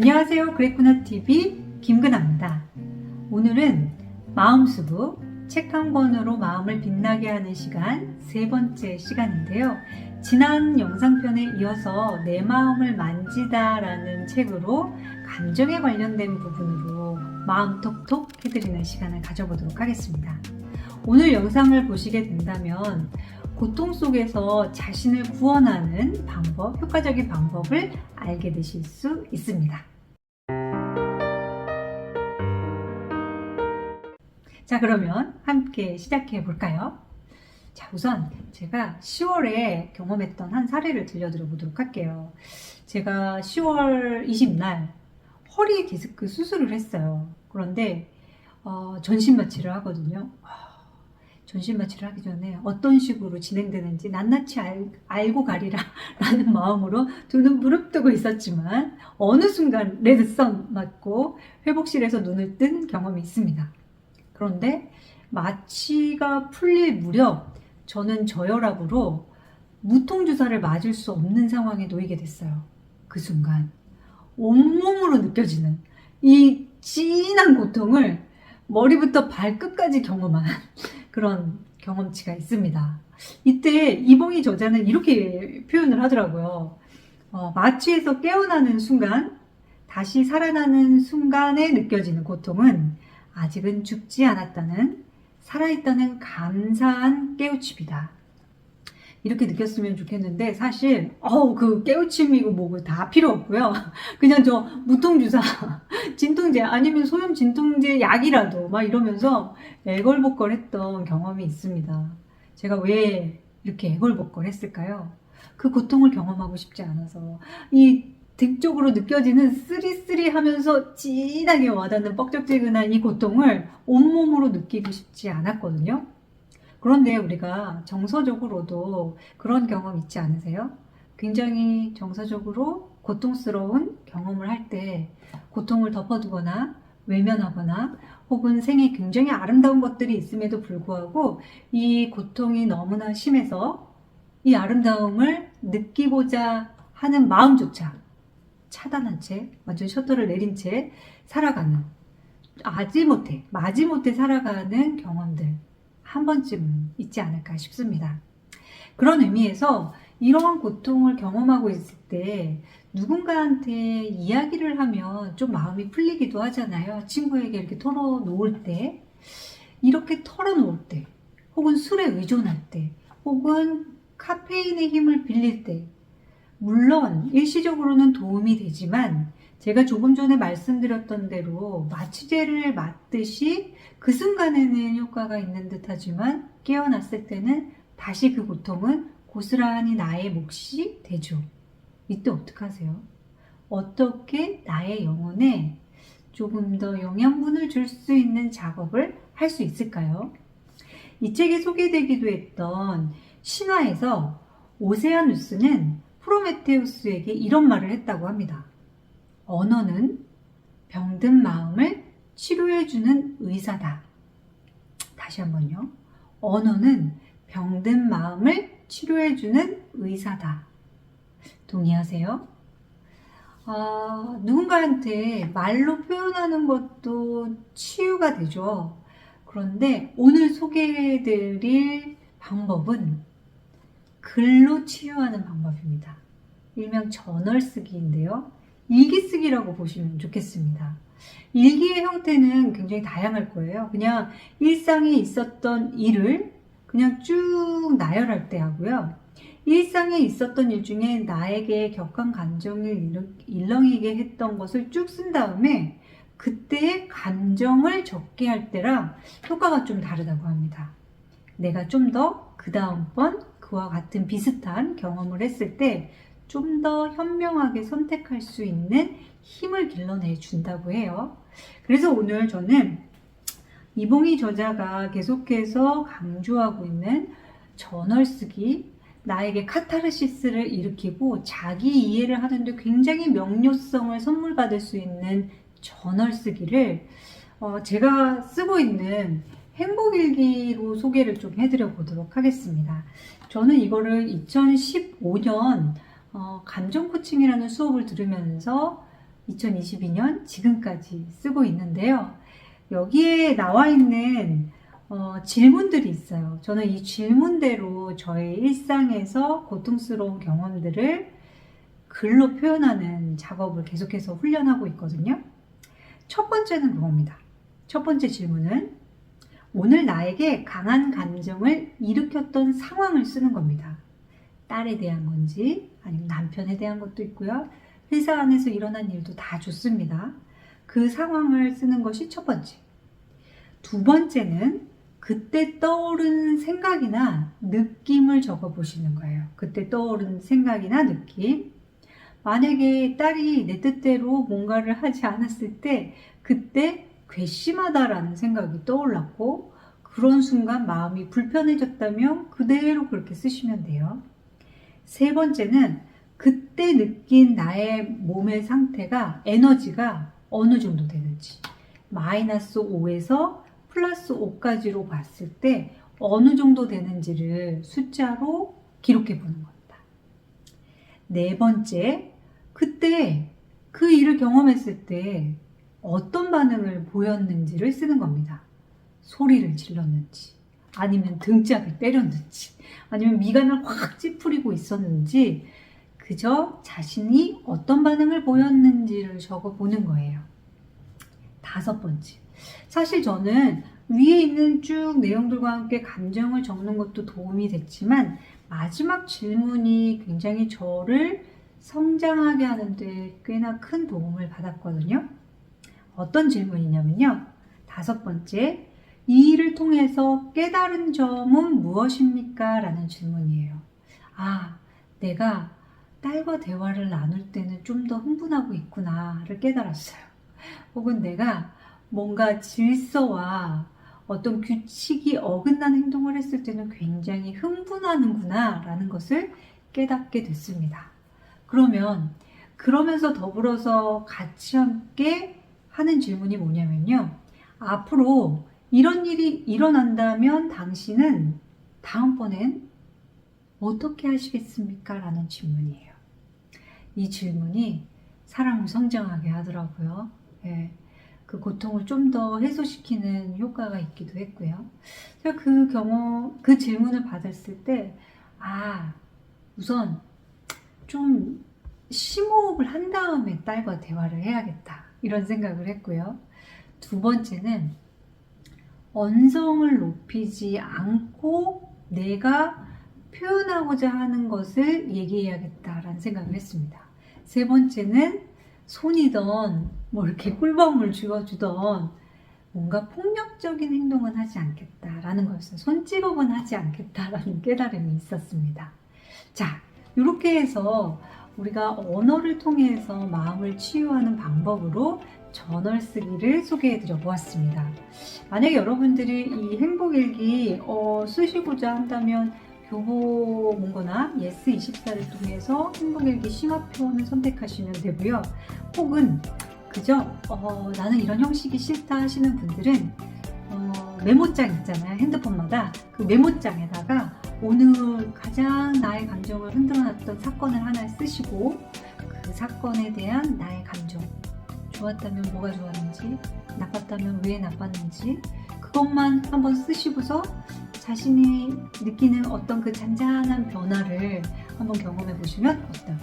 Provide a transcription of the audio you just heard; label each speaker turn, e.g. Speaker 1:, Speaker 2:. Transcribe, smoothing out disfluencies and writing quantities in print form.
Speaker 1: 안녕하세요. 그랬구나TV 김그나입니다. 오늘은 마음수부 책 한 권으로 마음을 빛나게 하는 시간 세 번째 시간인데요. 지난 영상편에 이어서 내 마음을 만지다 라는 책으로 감정에 관련된 부분으로 마음 톡톡 해드리는 시간을 가져보도록 하겠습니다. 오늘 영상을 보시게 된다면 고통 속에서 자신을 구원하는 방법, 효과적인 방법을 알게 되실 수 있습니다. 자, 그러면 함께 시작해 볼까요? 자, 우선 제가 10월에 경험했던 한 사례를 들려드려 보도록 할게요. 제가 10월 20날 허리 디스크 수술을 했어요. 그런데 전신 마취를 하거든요. 전신 마취를 하기 전에 어떤 식으로 진행되는지 낱낱이 알고 가리라 라는 마음으로 두 눈 부릅뜨고 있었지만 어느 순간 레드선 맞고 회복실에서 눈을 뜬 경험이 있습니다. 그런데 마취가 풀릴 무렵 저는 저혈압으로 무통주사를 맞을 수 없는 상황에 놓이게 됐어요. 그 순간 온몸으로 느껴지는 이 진한 고통을 머리부터 발끝까지 경험한 그런 경험치가 있습니다. 이때 이봉희 저자는 이렇게 표현을 하더라고요. 마취에서 깨어나는 순간, 다시 살아나는 순간에 느껴지는 고통은 아직은 죽지 않았다는, 살아있다는 감사한 깨우침이다. 이렇게 느꼈으면 좋겠는데 사실 그 깨우침이고 뭐고 다 필요 없고요. 그냥 저 무통주사, 진통제 아니면 소염 진통제 약이라도 막 이러면서 애걸복걸했던 경험이 있습니다. 제가 왜 이렇게 애걸복걸 했을까요? 그 고통을 경험하고 싶지 않아서 이 득적으로 느껴지는 쓰리쓰리하면서 진하게 와닿는 뻑적지근한 이 고통을 온몸으로 느끼고 싶지 않았거든요. 그런데 우리가 정서적으로도 그런 경험 있지 않으세요? 굉장히 정서적으로 고통스러운 경험을 할 때 고통을 덮어두거나 외면하거나 혹은 생에 굉장히 아름다운 것들이 있음에도 불구하고 이 고통이 너무나 심해서 이 아름다움을 느끼고자 하는 마음조차 차단한 채, 완전 셔터를 내린 채 살아가는, 마지못해 살아가는 경험들 한 번쯤은 있지 않을까 싶습니다. 그런 의미에서 이러한 고통을 경험하고 있을 때 누군가한테 이야기를 하면 좀 마음이 풀리기도 하잖아요. 친구에게 이렇게 털어놓을 때, 이렇게 털어놓을 때, 혹은 술에 의존할 때, 혹은 카페인의 힘을 빌릴 때, 물론 일시적으로는 도움이 되지만 제가 조금 전에 말씀드렸던 대로 마취제를 맞듯이 그 순간에는 효과가 있는 듯 하지만 깨어났을 때는 다시 그 고통은 고스란히 나의 몫이 되죠. 이때 어떡하세요? 어떻게 나의 영혼에 조금 더 영양분을 줄 수 있는 작업을 할 수 있을까요? 이 책에 소개되기도 했던 신화에서 오세아누스는 프로메테우스에게 이런 말을 했다고 합니다. 언어는 병든 마음을 치료해주는 의사다. 다시 한번요. 언어는 병든 마음을 치료해주는 의사다. 동의하세요? 누군가한테 말로 표현하는 것도 치유가 되죠. 그런데 오늘 소개해드릴 방법은 글로 치유하는 방법입니다. 일명 저널 쓰기인데요. 일기 쓰기라고 보시면 좋겠습니다. 일기의 형태는 굉장히 다양할 거예요. 그냥 일상에 있었던 일을 그냥 쭉 나열할 때 하고요. 일상에 있었던 일 중에 나에게 격한 감정을 일렁이게 했던 것을 쭉 쓴 다음에 그때의 감정을 적게 할 때랑 효과가 좀 다르다고 합니다. 내가 좀 더 그 다음번 그와 같은 비슷한 경험을 했을 때 좀 더 현명하게 선택할 수 있는 힘을 길러내 준다고 해요. 그래서 오늘 저는 이봉희 저자가 계속해서 강조하고 있는 저널 쓰기, 나에게 카타르시스를 일으키고 자기 이해를 하는데 굉장히 명료성을 선물 받을 수 있는 저널 쓰기를 제가 쓰고 있는 행복일기로 소개를 좀 해드려 보도록 하겠습니다. 저는 이거를 2015년 감정 코칭이라는 수업을 들으면서 2022년 지금까지 쓰고 있는데요. 여기에 나와 있는 질문들이 있어요. 저는 이 질문대로 저의 일상에서 고통스러운 경험들을 글로 표현하는 작업을 계속해서 훈련하고 있거든요. 첫 번째는 그겁니다. 첫 번째 질문은 오늘 나에게 강한 감정을 일으켰던 상황을 쓰는 겁니다. 딸에 대한 건지 아니면 남편에 대한 것도 있고요. 회사 안에서 일어난 일도 다 좋습니다. 그 상황을 쓰는 것이 첫 번째. 두 번째는 그때 떠오른 생각이나 느낌을 적어 보시는 거예요. 그때 떠오른 생각이나 느낌. 만약에 딸이 내 뜻대로 뭔가를 하지 않았을 때 그때 괘씸하다라는 생각이 떠올랐고 그런 순간 마음이 불편해졌다면 그대로 그렇게 쓰시면 돼요. 세 번째는 그때 느낀 나의 몸의 상태가 에너지가 어느 정도 되는지 마이너스 5에서 플러스 5까지로 봤을 때 어느 정도 되는지를 숫자로 기록해 보는 겁니다. 네 번째, 그때 그 일을 경험했을 때 어떤 반응을 보였는지를 쓰는 겁니다. 소리를 질렀는지 아니면 등짝을 때렸는지 아니면 미간을 확 찌푸리고 있었는지 그저 자신이 어떤 반응을 보였는지를 적어보는 거예요. 다섯 번째, 사실 저는 위에 있는 쭉 내용들과 함께 감정을 적는 것도 도움이 됐지만 마지막 질문이 굉장히 저를 성장하게 하는데 꽤나 큰 도움을 받았거든요. 어떤 질문이냐면요. 다섯 번째, 이 일을 통해서 깨달은 점은 무엇입니까? 라는 질문이에요. 내가 딸과 대화를 나눌 때는 좀 더 흥분하고 있구나를 깨달았어요. 혹은 내가 뭔가 질서와 어떤 규칙이 어긋난 행동을 했을 때는 굉장히 흥분하는구나 라는 것을 깨닫게 됐습니다. 그러면서 더불어서 같이 함께 하는 질문이 뭐냐면요. 앞으로 이런 일이 일어난다면 당신은 다음번엔 어떻게 하시겠습니까? 라는 질문이에요. 이 질문이 사람을 성장하게 하더라고요. 예, 그 고통을 좀 더 해소시키는 효과가 있기도 했고요. 제가 그 질문을 받았을 때, 우선 좀 심호흡을 한 다음에 딸과 대화를 해야겠다. 이런 생각을 했고요. 두 번째는 언성을 높이지 않고 내가 표현하고자 하는 것을 얘기해야겠다라는 생각을 했습니다. 세 번째는 손이던 이렇게 꿀밤을 쥐어주던 뭔가 폭력적인 행동은 하지 않겠다라는 거였어요. 손찌검은 하지 않겠다라는 깨달음이 있었습니다. 자, 이렇게 해서 우리가 언어를 통해서 마음을 치유하는 방법으로 저널 쓰기를 소개해 드려 보았습니다. 만약에 여러분들이 이 행복일기 쓰시고자 한다면 교보 문고나 예스24를 통해서 행복일기 심화편을 선택하시면 되고요. 혹은 그저 나는 이런 형식이 싫다 하시는 분들은 메모장 있잖아요. 핸드폰마다 그 메모장에다가 오늘 가장 나의 감정을 흔들어놨던 사건을 하나 쓰시고 그 사건에 대한 나의 감정, 좋았다면 뭐가 좋았는지, 나빴다면 왜 나빴는지 그것만 한번 쓰시고서 자신이 느끼는 어떤 그 잔잔한 변화를 한번 경험해 보시면 어떨까